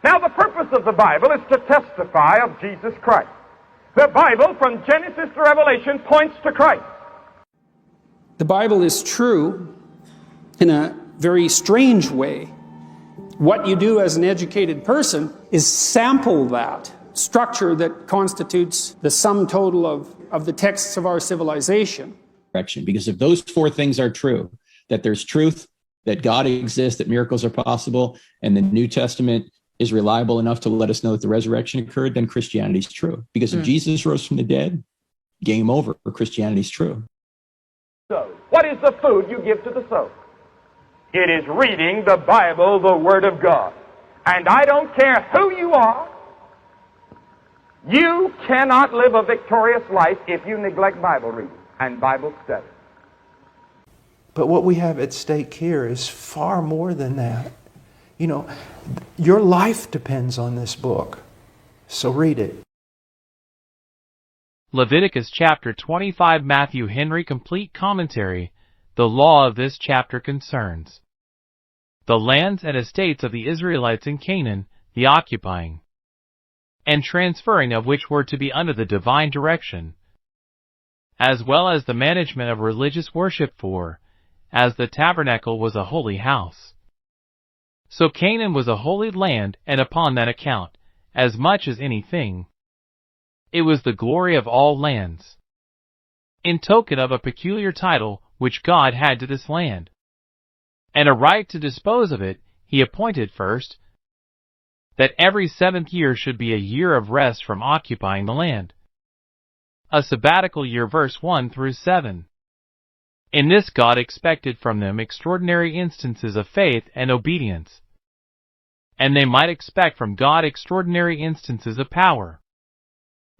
Now, the purpose of the Bible is to testify of Jesus Christ. The Bible, from Genesis to Revelation, points to Christ. The Bible is true in a very strange way. What you do as an educated person is sample that structure that constitutes the sum total of the texts of our civilization. Because if those four things are true, that there's truth, that God exists, that miracles are possible, and the New Testament is reliable enough to let us know that the resurrection occurred, then Christianity is true. Because if Jesus rose from the dead, game over, Christianity is true. So, what is the food you give to the soul? It is reading the Bible, the Word of God. And I don't care who you are, you cannot live a victorious life if you neglect Bible reading and Bible study. But what we have at stake here is far more than that. You know, your life depends on this book. So read it. Leviticus chapter 25, Matthew Henry Complete Commentary. The law of this chapter concerns the lands and estates of the Israelites in Canaan, the occupying and transferring of which were to be under the divine direction, as well as the management of religious worship, for, as the tabernacle was a holy house, so Canaan was a holy land, and upon that account, as much as anything, it was the glory of all lands, in token of a peculiar title which God had to this land, and a right to dispose of it. He appointed first, that every 7th year should be a year of rest from occupying the land, a sabbatical year, verse 1 through 7. In this God expected from them extraordinary instances of faith and obedience, and they might expect from God extraordinary instances of power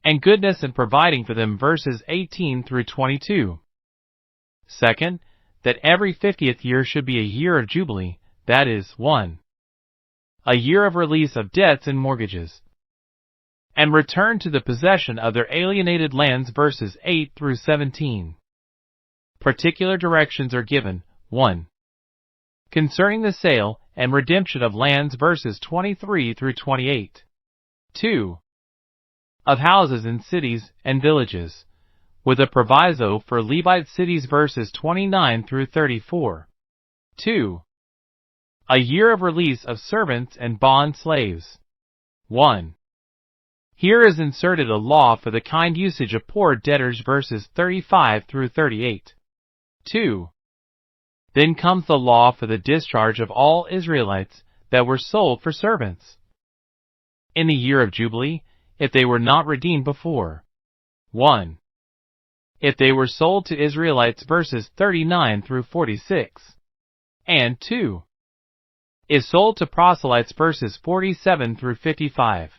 and goodness in providing for them, verses 18 through 22. Second, that every 50th year should be a year of jubilee, that is, 1. A year of release of debts and mortgages, and return to the possession of their alienated lands, verses 8 through 17. Particular directions are given. 1. Concerning the sale and redemption of lands, verses 23 through 28. 2. Of houses in cities and villages, with a proviso for Levite cities, verses 29 through 34. 2. A year of release of servants and bond slaves. 1. Here is inserted a law for the kind usage of poor debtors, verses 35 through 38. 2. Then comes the law for the discharge of all Israelites that were sold for servants in the year of Jubilee, if they were not redeemed before. 1. If they were sold to Israelites, verses 39 through 46. And 2. If sold to proselytes, verses 47 through 55.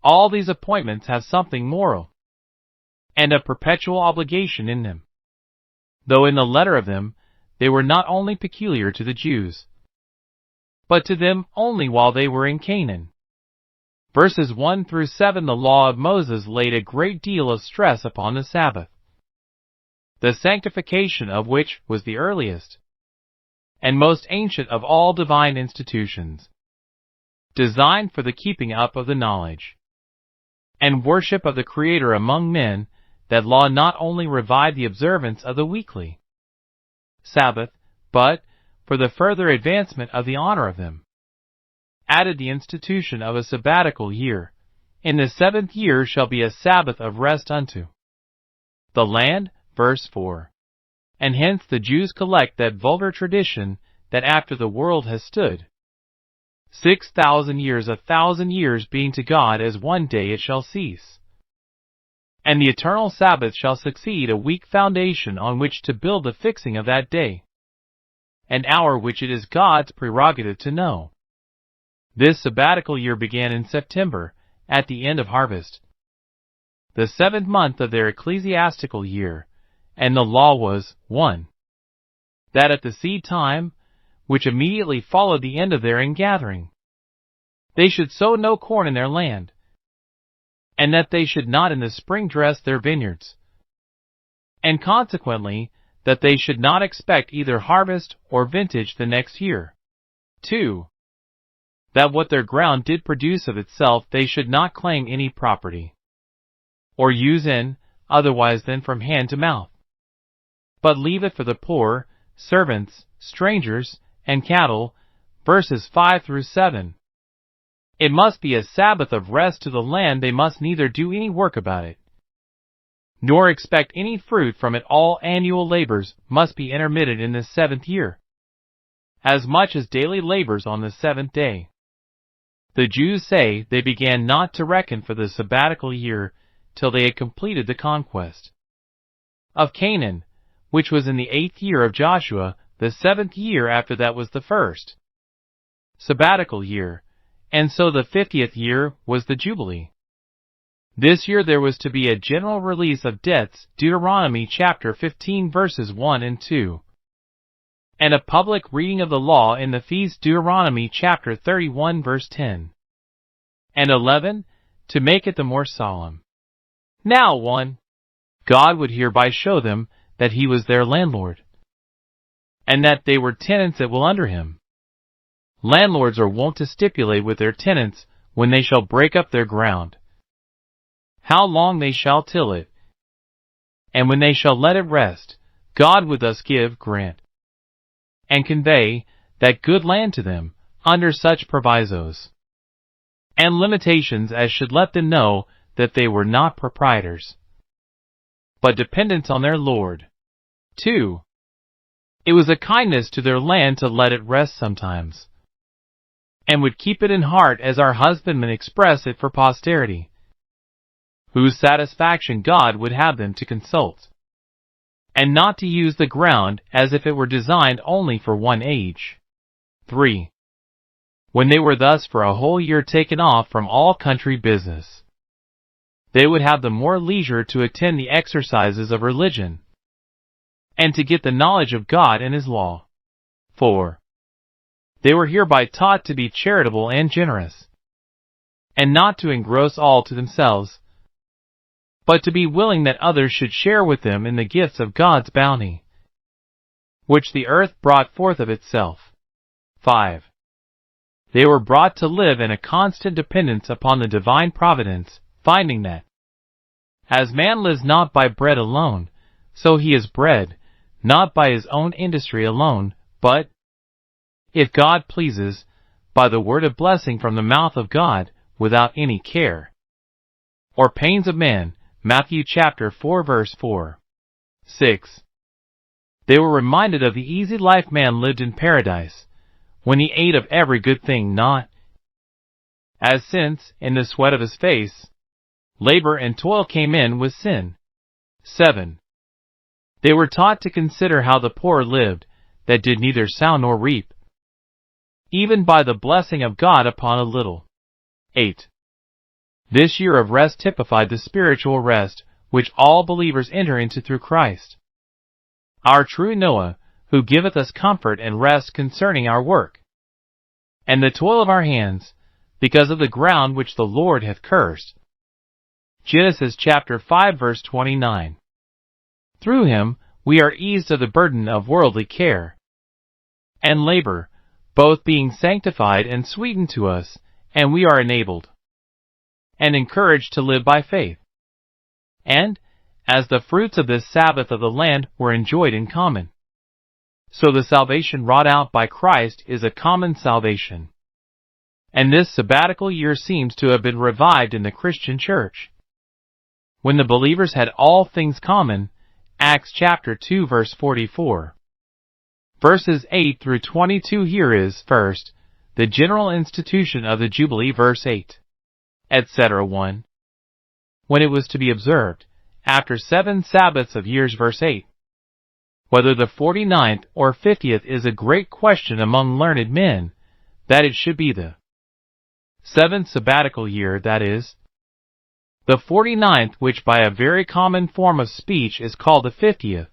All these appointments have something moral and a perpetual obligation in them, though in the letter of them they were not only peculiar to the Jews, but to them only while they were in Canaan. Verses 1 through 7. The law of Moses laid a great deal of stress upon the Sabbath, the sanctification of which was the earliest and most ancient of all divine institutions, designed for the keeping up of the knowledge and worship of the Creator among men. That law not only revived the observance of the weekly Sabbath, but, for the further advancement of the honor of them, added the institution of a sabbatical year. In the 7th year shall be a Sabbath of rest unto the land, verse 4. And hence the Jews collect that vulgar tradition, that after the world has stood 6,000 years, 1,000 years being to God as one day, it shall cease. And the eternal Sabbath shall succeed a weak foundation on which to build the fixing of that day, an hour which it is God's prerogative to know. This sabbatical year began in September, at the end of harvest, the 7th month of their ecclesiastical year, and the law was, 1. That at the seed time, which immediately followed the end of their ingathering, they should sow no corn in their land, and that they should not in the spring dress their vineyards, and consequently that they should not expect either harvest or vintage the next year. 2. that what their ground did produce of itself they should not claim any property, or use in otherwise than from hand to mouth, but leave it for the poor, servants, strangers, and cattle. Verses 5 through 7. It must be a Sabbath of rest to the land. They must neither do any work about it, nor expect any fruit from it. All annual labors must be intermitted in this 7th year, as much as daily labors on the 7th day. The Jews say they began not to reckon for the sabbatical year till they had completed the conquest of Canaan, which was in the 8th year of Joshua. The 7th year after that was the first sabbatical year, and so the 50th year was the Jubilee. This year there was to be a general release of debts, Deuteronomy chapter 15 verses 1 and 2, and a public reading of the law in the feast, Deuteronomy chapter 31 verse 10 and 11, to make it the more solemn. Now 1. God would hereby show them that he was their landlord, and that they were tenants that will under him. Landlords are wont to stipulate with their tenants when they shall break up their ground, how long they shall till it, and when they shall let it rest. God would thus grant, and convey that good land to them, under such provisos and limitations as should let them know that they were not proprietors, but dependents on their Lord. 2. It was a kindness to their land to let it rest sometimes, and would keep it in heart, as our husbandmen express it, for posterity, whose satisfaction God would have them to consult, and not to use the ground as if it were designed only for one age. 3. When they were thus for a whole year taken off from all country business, they would have the more leisure to attend the exercises of religion, and to get the knowledge of God and his law. 4. They were hereby taught to be charitable and generous, and not to engross all to themselves, but to be willing that others should share with them in the gifts of God's bounty, which the earth brought forth of itself. 5. They were brought to live in a constant dependence upon the divine providence, finding that, as man lives not by bread alone, so he is bred, not by his own industry alone, but, if God pleases, by the word of blessing from the mouth of God, without any care or pains of man. Matthew chapter 4 verse 4. 6. They were reminded of the easy life man lived in paradise, when he ate of every good thing, not as since, in the sweat of his face, labor and toil came in with sin. 7. They were taught to consider how the poor lived, that did neither sow nor reap, even by the blessing of God upon a little. 8. This year of rest typified the spiritual rest which all believers enter into through Christ, our true Noah, who giveth us comfort and rest concerning our work, and the toil of our hands, because of the ground which the Lord hath cursed. Genesis chapter 5 verse 29. Through him we are eased of the burden of worldly care and labor, both being sanctified and sweetened to us, and we are enabled and encouraged to live by faith. And, as the fruits of this Sabbath of the land were enjoyed in common, so the salvation wrought out by Christ is a common salvation. And this sabbatical year seems to have been revived in the Christian church, when the believers had all things common. Acts chapter 2 verse 44. Verses 8 through 22. Here is, first, the general institution of the Jubilee, verse 8, etc. 1. When it was to be observed, after 7 Sabbaths of years, verse 8. Whether the 49th or 50th is a great question among learned men, that it should be the 7th sabbatical year, that is, the 49th, which by a very common form of speech is called the 50th,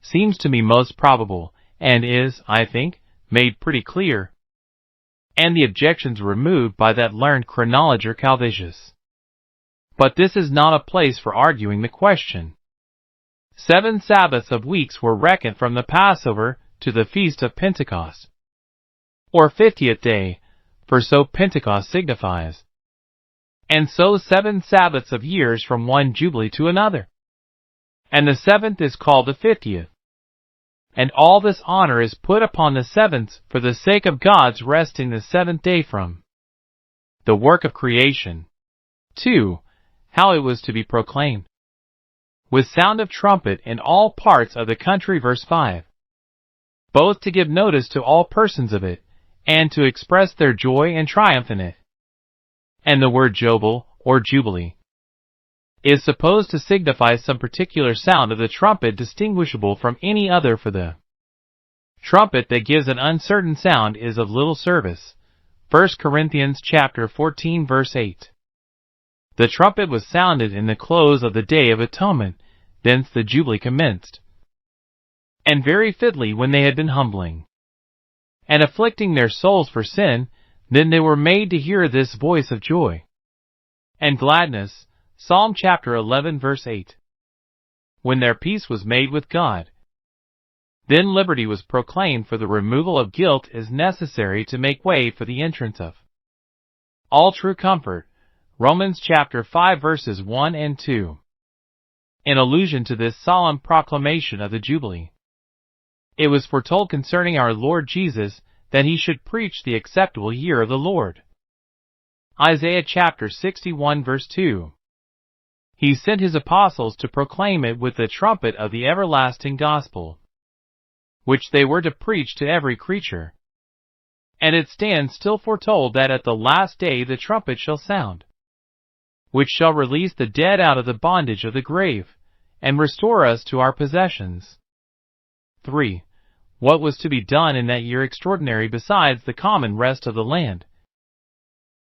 seems to me most probable, and is, I think, made pretty clear, and the objections removed by that learned chronologer Calvisius. But this is not a place for arguing the question. 7 Sabbaths of weeks were reckoned from the Passover to the Feast of Pentecost, or 50th day, for so Pentecost signifies. And so 7 Sabbaths of years from one Jubilee to another. And the 7th is called the 50th. And all this honor is put upon the 7th for the sake of God's resting the 7th day from the work of creation. 2. How it was to be proclaimed. With sound of trumpet in all parts of the country, verse 5. Both to give notice to all persons of it, and to express their joy and triumph in it. And the word Jobel, or Jubilee, is supposed to signify some particular sound of the trumpet distinguishable from any other, for the trumpet that gives an uncertain sound is of little service. 1 Corinthians chapter 14 verse 8. The trumpet was sounded in the close of the Day of Atonement, thence the Jubilee commenced. And very fitly, when they had been humbling and afflicting their souls for sin, then they were made to hear this voice of joy and gladness. Psalm chapter 11 verse 8. When their peace was made with God, then liberty was proclaimed, for the removal of guilt is necessary to make way for the entrance of all true comfort. Romans chapter 5 verses 1 and 2. In allusion to this solemn proclamation of the Jubilee, it was foretold concerning our Lord Jesus that he should preach the acceptable year of the Lord. Isaiah chapter 61 verse 2. He sent his apostles to proclaim it with the trumpet of the everlasting gospel, which they were to preach to every creature. And it stands still foretold that at the last day the trumpet shall sound, which shall release the dead out of the bondage of the grave, and restore us to our possessions. 3. What was to be done in that year extraordinary besides the common rest of the land,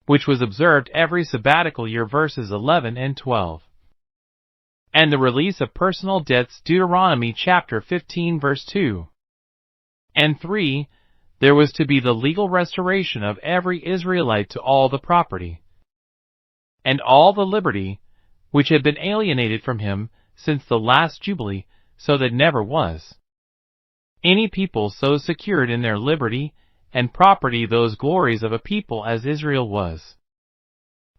which was observed every sabbatical year, verses 11 and 12. And the release of personal debts, Deuteronomy chapter 15 verse 2. And 3. There was to be the legal restoration of every Israelite to all the property and all the liberty which had been alienated from him since the last Jubilee, so that never was any people so secured in their liberty and property those glories of a people as Israel was.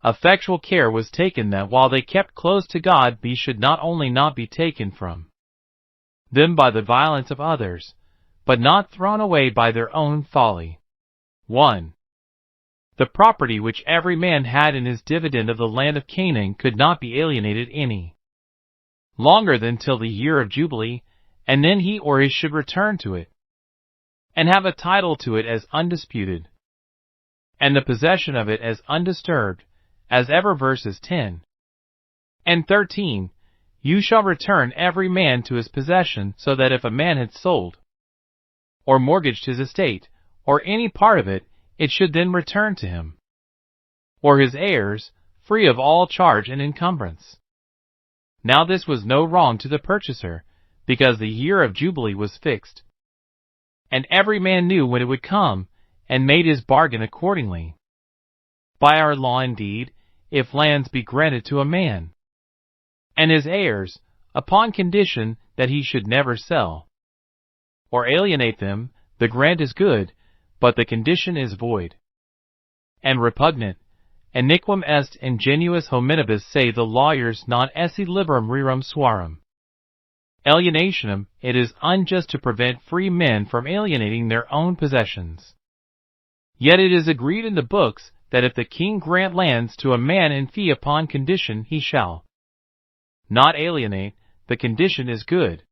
Effectual care was taken that while they kept close to God, these should not only not be taken from them by the violence of others, but not thrown away by their own folly. 1. The property which every man had in his dividend of the land of Canaan could not be alienated any longer than till the year of Jubilee, and then he or his should return to it, and have a title to it as undisputed, and the possession of it as undisturbed, as ever, verses 10 and 13. You shall return every man to his possession, so that if a man had sold or mortgaged his estate, or any part of it, it should then return to him, or his heirs, free of all charge and encumbrance. Now this was no wrong to the purchaser, because the year of Jubilee was fixed, and every man knew when it would come, and made his bargain accordingly. By our law indeed, if lands be granted to a man, and his heirs, upon condition that he should never sell or alienate them, the grant is good, but the condition is void and repugnant. And Nequam est ingenuus hominibus, say the lawyers, non esse liberum rerum suarum alienationem. It is unjust to prevent free men from alienating their own possessions. Yet it is agreed in the books that if the king grant lands to a man in fee upon condition he shall not alienate, the condition is good.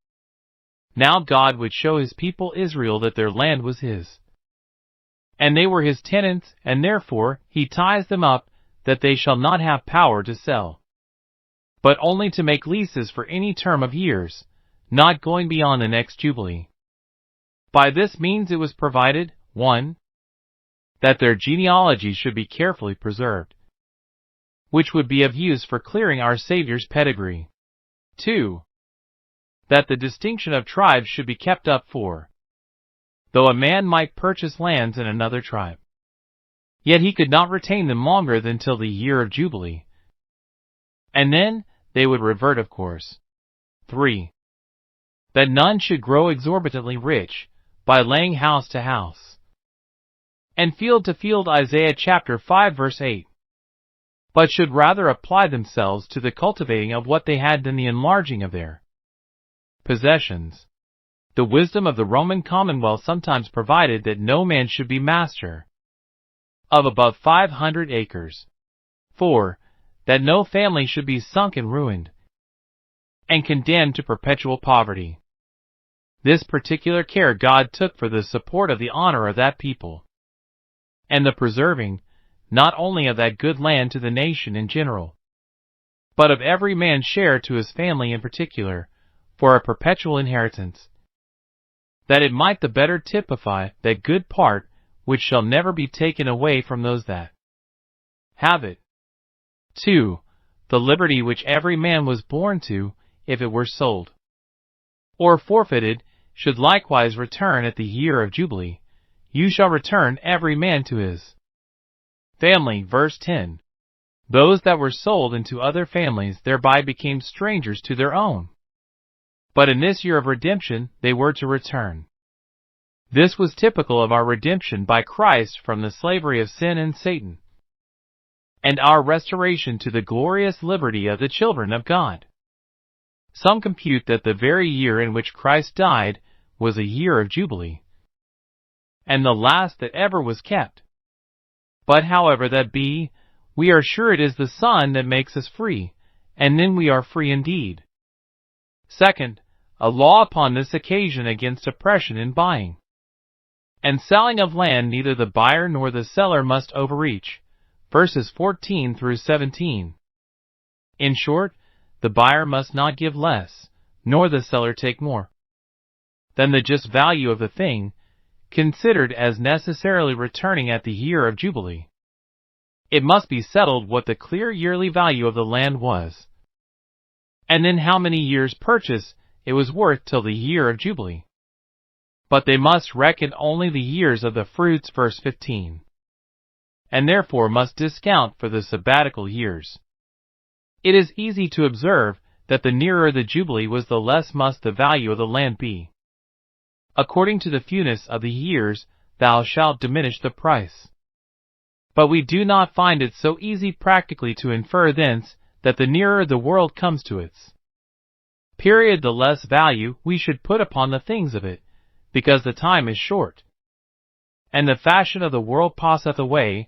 Now God would show his people Israel that their land was his, and they were his tenants, and therefore he ties them up, that they shall not have power to sell, but only to make leases for any term of years, not going beyond the next Jubilee. By this means it was provided, 1. That their genealogy should be carefully preserved, which would be of use for clearing our Saviour's pedigree. 2. That the distinction of tribes should be kept up, for though a man might purchase lands in another tribe, yet he could not retain them longer than till the year of Jubilee, and then they would revert of course. 3. That none should grow exorbitantly rich by laying house to house, and field to field Isaiah chapter 5 verse 8, but should rather apply themselves to the cultivating of what they had than the enlarging of their possessions. The wisdom of the Roman Commonwealth sometimes provided that no man should be master of above 500 acres. 4. That no family should be sunk and ruined, and condemned to perpetual poverty. This particular care God took for the support of the honor of that people, and the preserving, not only of that good land to the nation in general, but of every man's share to his family in particular, for a perpetual inheritance, that it might the better typify that good part which shall never be taken away from those that have it. 2. The liberty which every man was born to, if it were sold or forfeited, should likewise return at the year of Jubilee. You shall return every man to his family. Verse 10. Those that were sold into other families thereby became strangers to their own. But in this year of redemption they were to return. This was typical of our redemption by Christ from the slavery of sin and Satan, and our restoration to the glorious liberty of the children of God. Some compute that the very year in which Christ died was a year of Jubilee, and the last that ever was kept. But however that be, we are sure it is the Son that makes us free, and then we are free indeed. Second, a law upon this occasion against oppression in buying and selling of land. Neither the buyer nor the seller must overreach. Verses 14 through 17. In short, the buyer must not give less, nor the seller take more than the just value of the thing, considered as necessarily returning at the year of Jubilee. It must be settled what the clear yearly value of the land was, and then how many years' purchase it was worth till the year of Jubilee. But they must reckon only the years of the fruits. Verse 15. And therefore must discount for the sabbatical years. It is easy to observe that the nearer the Jubilee was, the less must the value of the land be. According to the fewness of the years, thou shalt diminish the price. But we do not find it so easy practically to infer thence that the nearer the world comes to its period, the less value we should put upon the things of it, because the time is short, and the fashion of the world passeth away.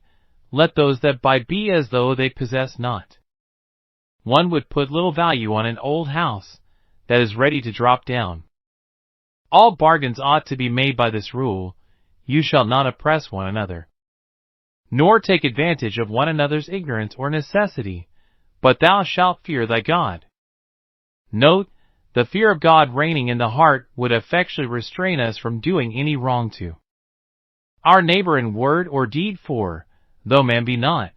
Let those that buy be as though they possess not. One would put little value on an old house that is ready to drop down. All bargains ought to be made by this rule: you shall not oppress one another, nor take advantage of one another's ignorance or necessity, but thou shalt fear thy God. Note, the fear of God reigning in the heart would effectually restrain us from doing any wrong to our neighbor in word or deed, for, though man be not,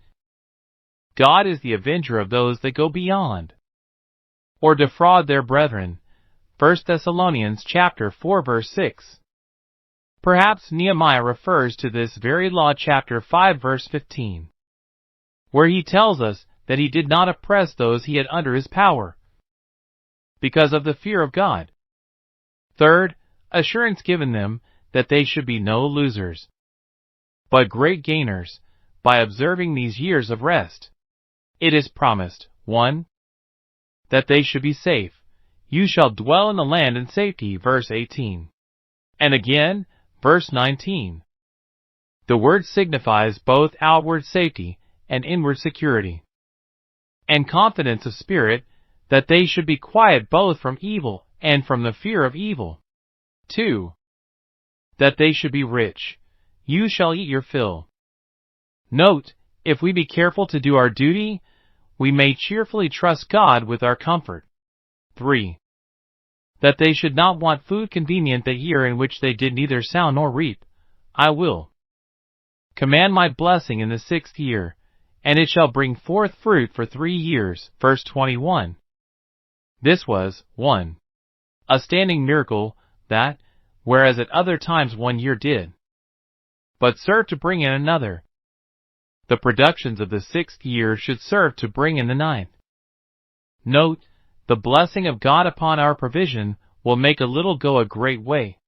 God is the avenger of those that go beyond or defraud their brethren. 1 Thessalonians chapter 4 verse 6. Perhaps Nehemiah refers to this very law, chapter 5 verse 15, where he tells us that he did not oppress those he had under his power, because of the fear of God. Third, assurance given them that they should be no losers, but great gainers, by observing these years of rest. It is promised, 1. That they should be safe. You shall dwell in the land in safety. Verse 18. And again, verse 19. The word signifies both outward safety and inward security, and confidence of spirit, that they should be quiet both from evil and from the fear of evil. 2. That they should be rich. You shall eat your fill. Note, if we be careful to do our duty, we may cheerfully trust God with our comfort. 3. That they should not want food convenient that year in which they did neither sow nor reap. I will command my blessing in the 6th year, and it shall bring forth fruit for 3 years. Verse 21. This was, 1. A standing miracle, that, whereas at other times 1 year did but serve to bring in another, the productions of the 6th year should serve to bring in the 9th. Note, the blessing of God upon our provision will make a little go a great way,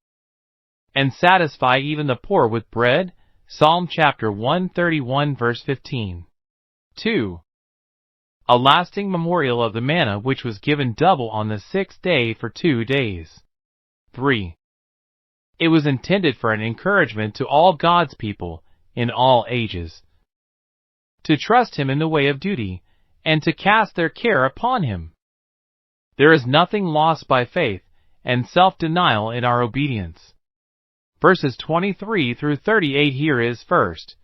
and satisfy even the poor with bread, Psalm chapter 131 verse 15. 2. A lasting memorial of the manna which was given double on the 6th day for 2 days. 3. It was intended for an encouragement to all God's people in all ages, to trust Him in the way of duty, and to cast their care upon Him. There is nothing lost by faith and self-denial in our obedience. Verses 23 through 38 here is first,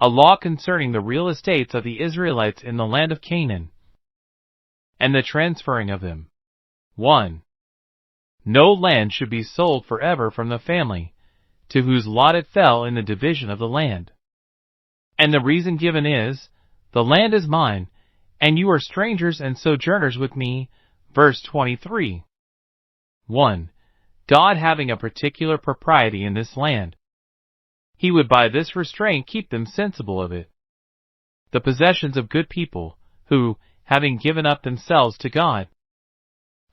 a law concerning the real estates of the Israelites in the land of Canaan, and the transferring of them. 1. No land should be sold forever from the family to whose lot it fell in the division of the land. And the reason given is, the land is mine, and you are strangers and sojourners with me. Verse 23. 1. God having a particular propriety in this land, He would by this restraint keep them sensible of it. The possessions of good people, who, having given up themselves to God,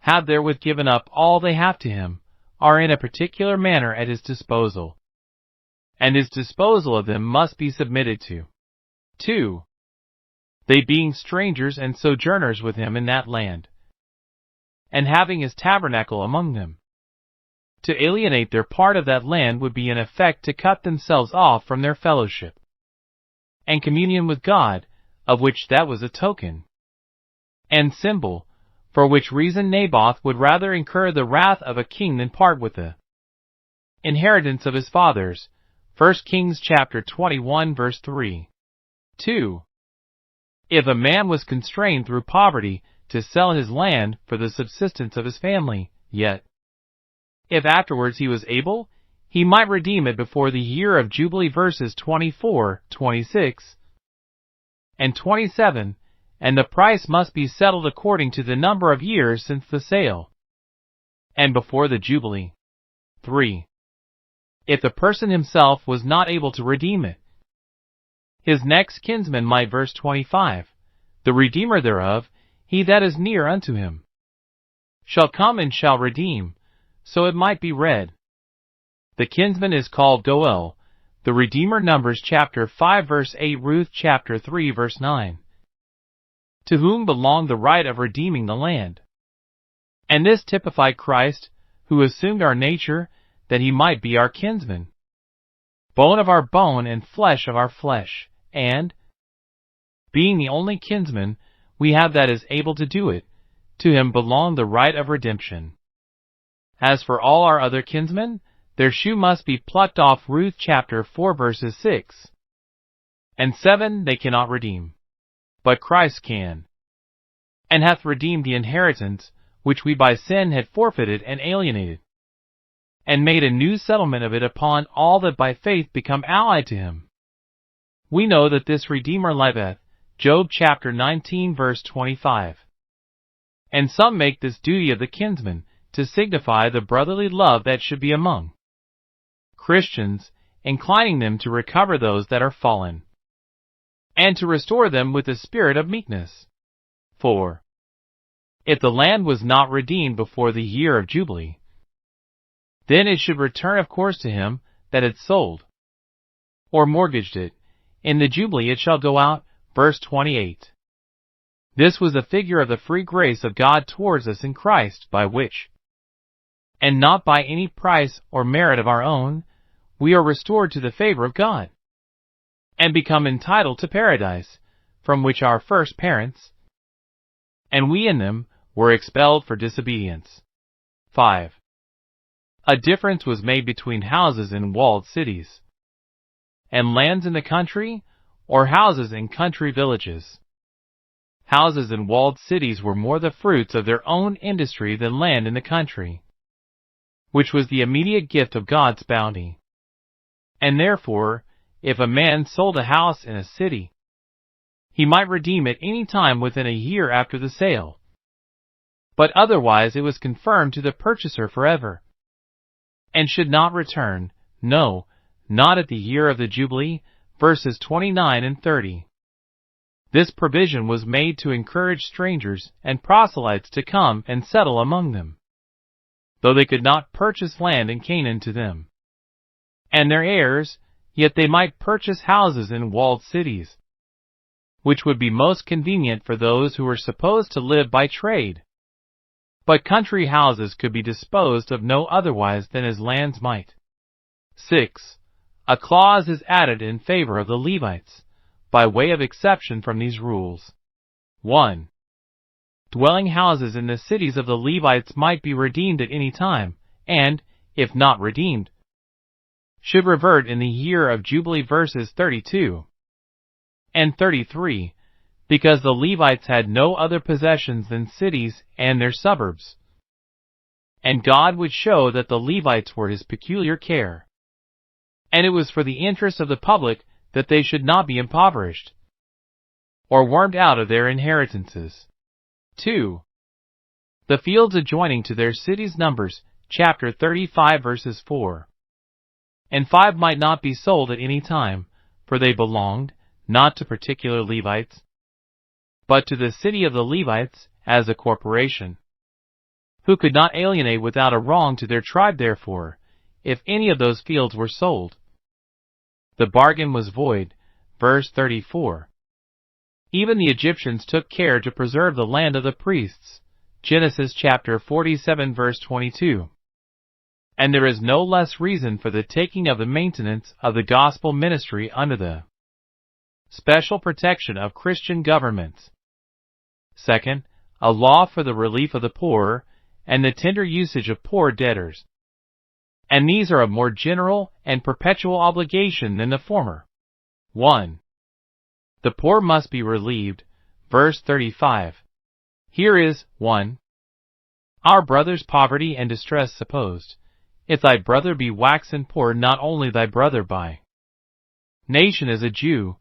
have therewith given up all they have to Him, are in a particular manner at His disposal, and His disposal of them must be submitted to. 2. They being strangers and sojourners with Him in that land, and having His tabernacle among them. To alienate their part of that land would be in effect to cut themselves off from their fellowship and communion with God, of which that was a token and symbol, for which reason Naboth would rather incur the wrath of a king than part with the inheritance of his fathers. 1 Kings chapter 21 verse 3. 2. If a man was constrained through poverty to sell his land for the subsistence of his family, yet, if afterwards he was able, he might redeem it before the year of Jubilee. Verses 24, 26, and 27, and the price must be settled according to the number of years since the sale, and before the Jubilee. 3. If the person himself was not able to redeem it, his next kinsman might. Verse 25, the redeemer thereof, he that is near unto him, shall come and shall redeem, so it might be read. The kinsman is called Goel, the redeemer. Numbers chapter 5 verse 8, Ruth chapter 3 verse 9. To whom belonged the right of redeeming the land. And this typified Christ, who assumed our nature, that He might be our kinsman, bone of our bone and flesh of our flesh, and, being the only kinsman we have that is able to do it, to Him belonged the right of redemption. As for all our other kinsmen, their shoe must be plucked off. Ruth chapter 4 verses 6 and 7. They cannot redeem, but Christ can, and hath redeemed the inheritance which we by sin had forfeited and alienated, and made a new settlement of it upon all that by faith become allied to Him. We know that this Redeemer liveth. Job chapter 19 verse 25. And some make this duty of the kinsman to signify the brotherly love that should be among Christians, inclining them to recover those that are fallen, and to restore them with the spirit of meekness. 4. If the land was not redeemed before the year of Jubilee, then it should return of course to him that had sold or mortgaged it. In the Jubilee it shall go out. Verse 28. This was a figure of the free grace of God towards us in Christ, by which, and not by any price or merit of our own, we are restored to the favor of God, and become entitled to paradise, from which our first parents, and we in them, were expelled for disobedience. 5. A difference was made between houses in walled cities, and lands in the country, or houses in country villages. Houses in walled cities were more the fruits of their own industry than land in the country, which was the immediate gift of God's bounty. And therefore, if a man sold a house in a city, he might redeem it any time within a year after the sale, but otherwise it was confirmed to the purchaser forever, and should not return, no, not at the year of the Jubilee. Verses 29 and 30. This provision was made to encourage strangers and proselytes to come and settle among them, though they could not purchase land in Canaan to them and their heirs, yet they might purchase houses in walled cities, which would be most convenient for those who were supposed to live by trade. But country houses could be disposed of no otherwise than as lands might. 6. A clause is added in favor of the Levites, by way of exception from these rules. 1. Dwelling houses in the cities of the Levites might be redeemed at any time, and, if not redeemed, should revert in the year of Jubilee. Verses 32 and 33, because the Levites had no other possessions than cities and their suburbs. And God would show that the Levites were his peculiar care. And it was for the interest of the public that they should not be impoverished, or wormed out of their inheritances. 2. The fields adjoining to their cities. Numbers, chapter 35 verses 4 and 5 might not be sold at any time, for they belonged, not to particular Levites, but to the city of the Levites as a corporation, who could not alienate without a wrong to their tribe. Therefore, if any of those fields were sold, the bargain was void. Verse 34. Even the Egyptians took care to preserve the land of the priests. Genesis chapter 47 verse 22. And there is no less reason for the taking of the maintenance of the gospel ministry under the special protection of Christian governments. 2. A law for the relief of the poor, and the tender usage of poor debtors. And these are of more general and perpetual obligation than the former. 1. The poor must be relieved. Verse 35. Here is 1. Our brother's poverty and distress supposed. If thy brother be waxen poor, not only thy brother by nation is a Jew,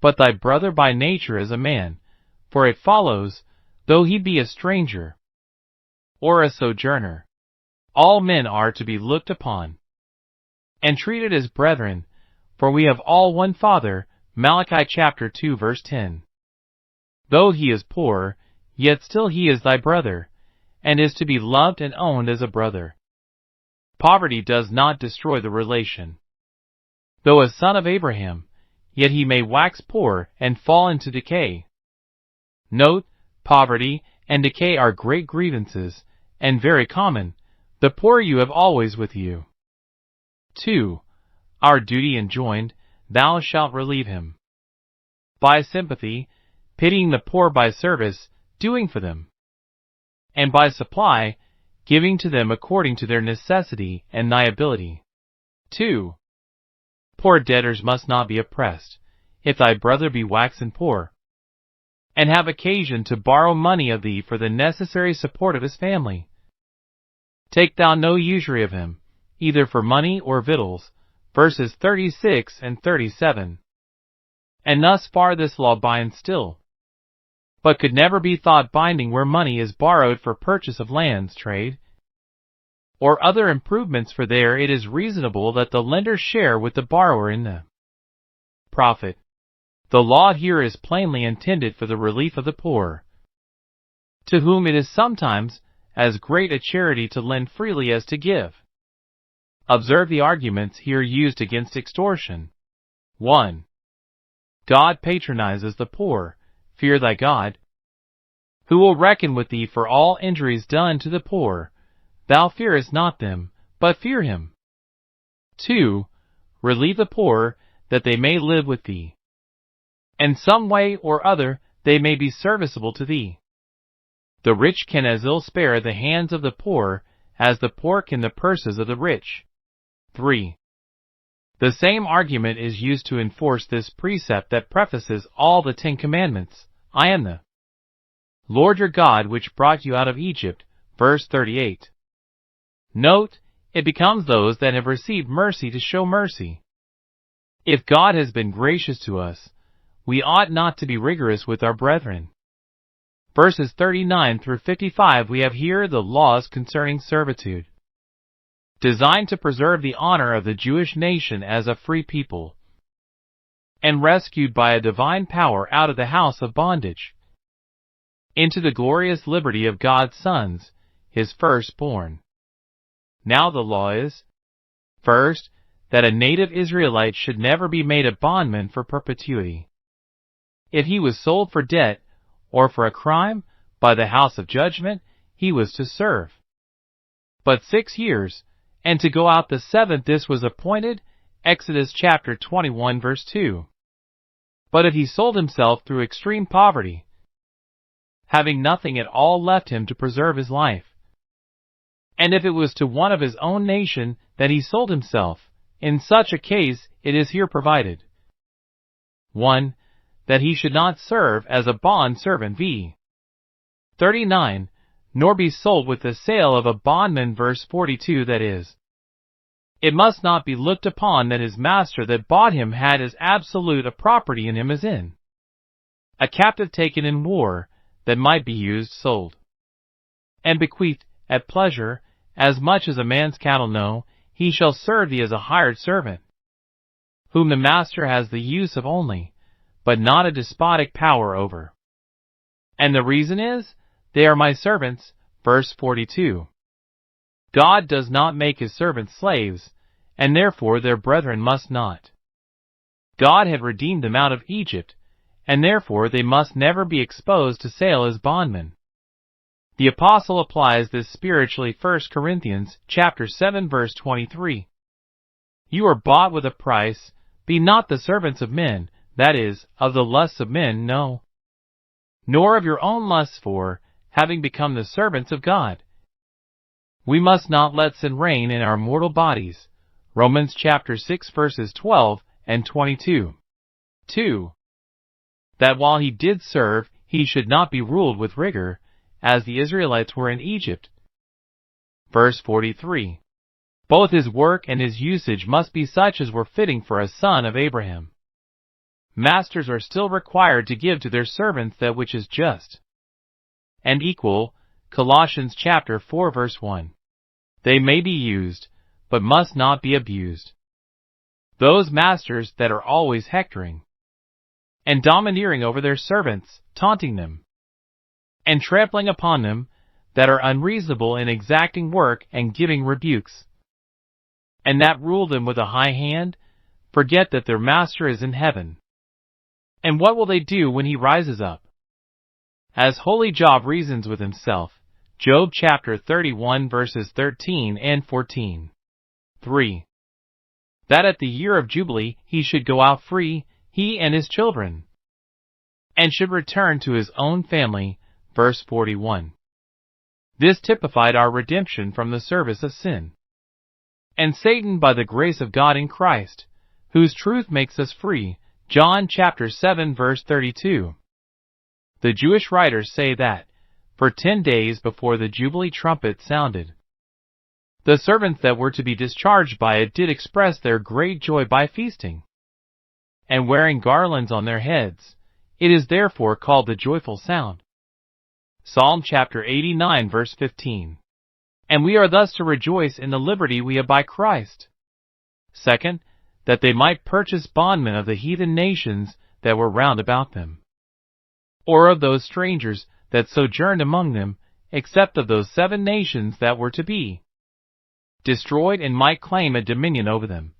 but thy brother by nature is a man. For it follows, though he be a stranger, or a sojourner, all men are to be looked upon and treated as brethren, for we have all one Father. Malachi chapter 2 verse 10. Though he is poor, yet still he is thy brother, and is to be loved and owned as a brother. Poverty does not destroy the relation. Though a son of Abraham, yet he may wax poor and fall into decay. Note, poverty and decay are great grievances, and very common. The poor you have always with you. 2. Our duty enjoined, thou shalt relieve him. By sympathy, pitying the poor, by service, doing for them. And by supply, giving to them according to their necessity and thy ability. 2. Poor debtors must not be oppressed. If thy brother be waxen poor, and have occasion to borrow money of thee for the necessary support of his family, take thou no usury of him, either for money or victuals. Verses 36 and 37. And thus far this law binds still, but could never be thought binding where money is borrowed for purchase of lands, trade, or other improvements, for there it is reasonable that the lender share with the borrower in the profit. The law here is plainly intended for the relief of the poor, to whom it is sometimes as great a charity to lend freely as to give. Observe the arguments here used against extortion. 1. God patronizes the poor. Fear thy God, who will reckon with thee for all injuries done to the poor. Thou fearest not them, but fear him. 2. Relieve the poor, that they may live with thee, and some way or other they may be serviceable to thee. The rich can as ill spare the hands of the poor as the poor can the purses of the rich. 3. The same argument is used to enforce this precept that prefaces all the 10 Commandments. I am the Lord your God which brought you out of Egypt. Verse 38. Note, it becomes those that have received mercy to show mercy. If God has been gracious to us, we ought not to be rigorous with our brethren. Verses 39 through 55, we have here the laws concerning servitude, designed to preserve the honor of the Jewish nation as a free people, and rescued by a divine power out of the house of bondage, into the glorious liberty of God's sons, his firstborn. Now the law is, first, that a native Israelite should never be made a bondman for perpetuity. If he was sold for debt or for a crime, by the house of judgment he was to serve but 6 years, and to go out the 7th. This was appointed, Exodus chapter 21 verse 2. But if he sold himself through extreme poverty, having nothing at all left him to preserve his life, and if it was to one of his own nation that he sold himself, in such a case it is here provided. 1. That he should not serve as a bond servant v. 39, nor be sold with the sale of a bondman verse 42. That is, it must not be looked upon that his master that bought him had as absolute a property in him as in a captive taken in war, that might be used, sold, and bequeathed at pleasure, as much as a man's cattle. No, he shall serve thee as a hired servant, whom the master has the use of only, but not a despotic power over. And the reason is, they are my servants, verse 42. God does not make his servants slaves, and therefore their brethren must not. God had redeemed them out of Egypt, and therefore they must never be exposed to sale as bondmen. The apostle applies this spiritually. 1 Corinthians chapter 7 verse 23. You are bought with a price. Be not the servants of men, that is, of the lusts of men, no, nor of your own lusts, for, having become the servants of God, we must not let sin reign in our mortal bodies. Romans chapter 6 verses 12 and 22. 2. That while he did serve, he should not be ruled with rigor, as the Israelites were in Egypt. Verse 43. Both his work and his usage must be such as were fitting for a son of Abraham. Masters are still required to give to their servants that which is just and equal. Colossians chapter 4 verse 1. They may be used, but must not be abused. Those masters that are always hectoring and domineering over their servants, taunting them, and trampling upon them, that are unreasonable in exacting work and giving rebukes, and that rule them with a high hand, forget that their master is in heaven. And what will they do when he rises up? As holy Job reasons with himself, Job chapter 31 verses 13 and 14. 3. That at the year of Jubilee he should go out free, he and his children, and should return to his own family. Verse 41. This typified our redemption from the service of sin and Satan by the grace of God in Christ, whose truth makes us free. John chapter 7 verse 32. The Jewish writers say that, for 10 days before the Jubilee trumpet sounded, the servants that were to be discharged by it did express their great joy by feasting and wearing garlands on their heads. It is therefore called the joyful sound. Psalm chapter 89 verse 15. And we are thus to rejoice in the liberty we have by Christ. 2. That they might purchase bondmen of the heathen nations that were round about them, or of those strangers that sojourned among them, except of those 7 nations that were to be destroyed, and might claim a dominion over them,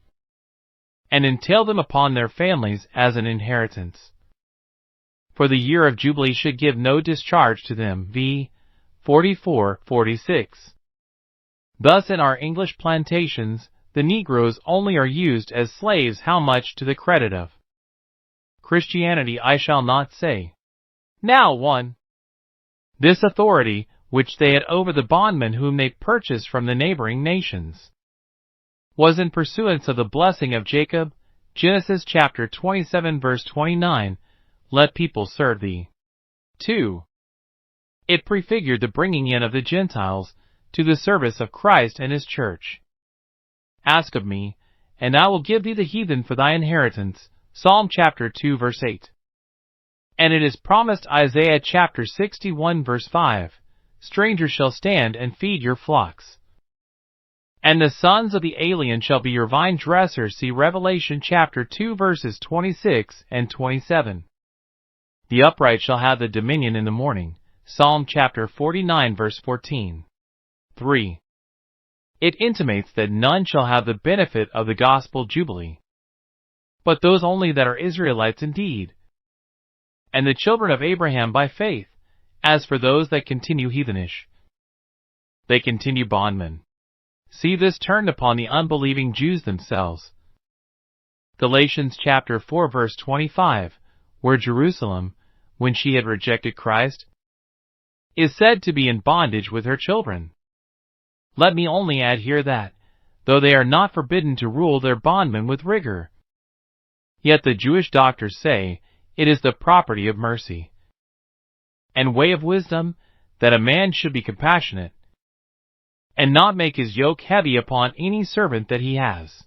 and entail them upon their families as an inheritance. For the year of Jubilee should give no discharge to them. V. 44:46. Thus in our English plantations, the Negroes only are used as slaves. How much to the credit of Christianity I shall not say. Now 1. This authority, which they had over the bondmen whom they purchased from the neighboring nations, was in pursuance of the blessing of Jacob. Genesis chapter 27 verse 29, let people serve thee. 2. It prefigured the bringing in of the Gentiles to the service of Christ and his church. Ask of me, and I will give thee the heathen for thy inheritance. Psalm chapter 2 verse 8. And it is promised, Isaiah chapter 61 verse 5, strangers shall stand and feed your flocks, and the sons of the alien shall be your vine dressers. See Revelation chapter 2 verses 26 and 27. The upright shall have the dominion in the morning. Psalm chapter 49 verse 14. 3. it intimates that none shall have the benefit of the gospel jubilee, but those only that are Israelites indeed, and the children of Abraham by faith. As for those that continue heathenish, they continue bondmen. See this turned upon the unbelieving Jews themselves. Galatians chapter 4 verse 25, where Jerusalem, when she had rejected Christ, is said to be in bondage with her children. Let me only add here that, though they are not forbidden to rule their bondmen with rigor, yet the Jewish doctors say it is the property of mercy and way of wisdom that a man should be compassionate, and not make his yoke heavy upon any servant that he has.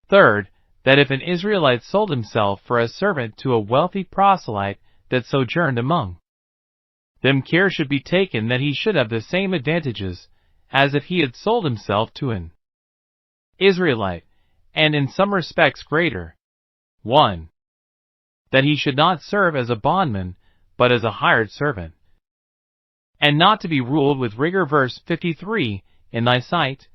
Third, that if an Israelite sold himself for a servant to a wealthy proselyte that sojourned among them, care should be taken that he should have the same advantages as if he had sold himself to an Israelite, and in some respects greater. 1. That he should not serve as a bondman, but as a hired servant, and not to be ruled with rigor. Verse 53, in thy sight,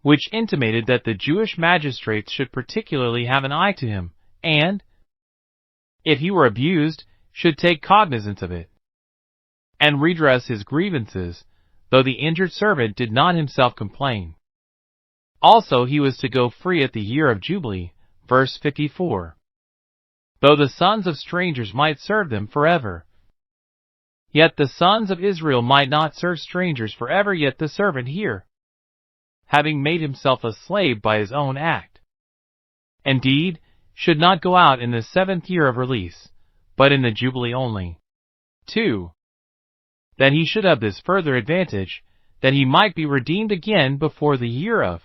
which intimated that the Jewish magistrates should particularly have an eye to him, and, if he were abused, should take cognizance of it, and redress his grievances, though the injured servant did not himself complain. Also he was to go free at the year of Jubilee. Verse 54. Though the sons of strangers might serve them forever, yet the sons of Israel might not serve strangers forever. Yet the servant here, having made himself a slave by his own act, indeed, should not go out in the 7th year of release, but in the Jubilee only. 2. That he should have this further advantage, that he might be redeemed again before the year of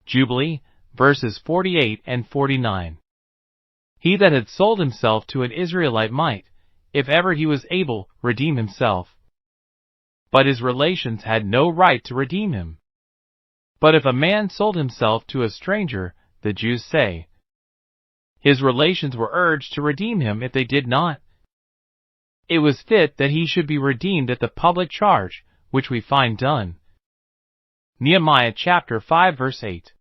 Jubilee. Verses 48 and 49. He that had sold himself to an Israelite might, if ever he was able, redeem himself, but his relations had no right to redeem him. But if a man sold himself to a stranger, the Jews say, his relations were urged to redeem him if they did not. It was fit that he should be redeemed at the public charge, which we find done. Nehemiah chapter 5 verse 8.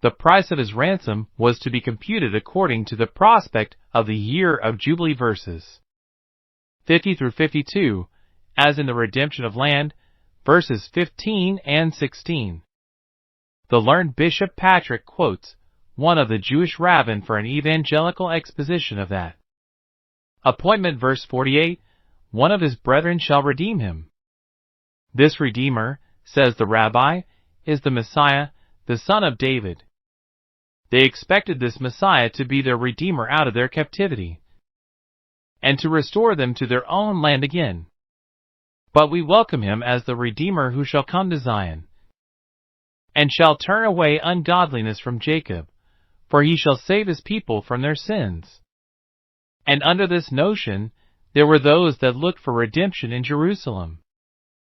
The price of his ransom was to be computed according to the prospect of the year of Jubilee. Verses 50 through 52, as in the redemption of land. Verses 15 and 16. The learned Bishop Patrick quotes one of the Jewish rabbin for an evangelical exposition of that appointment. Verse 48, one of his brethren shall redeem him. This Redeemer, says the rabbi, is the Messiah, the son of David. They expected this Messiah to be their Redeemer out of their captivity, and to restore them to their own land again. But we welcome him as the Redeemer who shall come to Zion, and shall turn away ungodliness from Jacob, for he shall save his people from their sins. And under this notion there were those that looked for redemption in Jerusalem.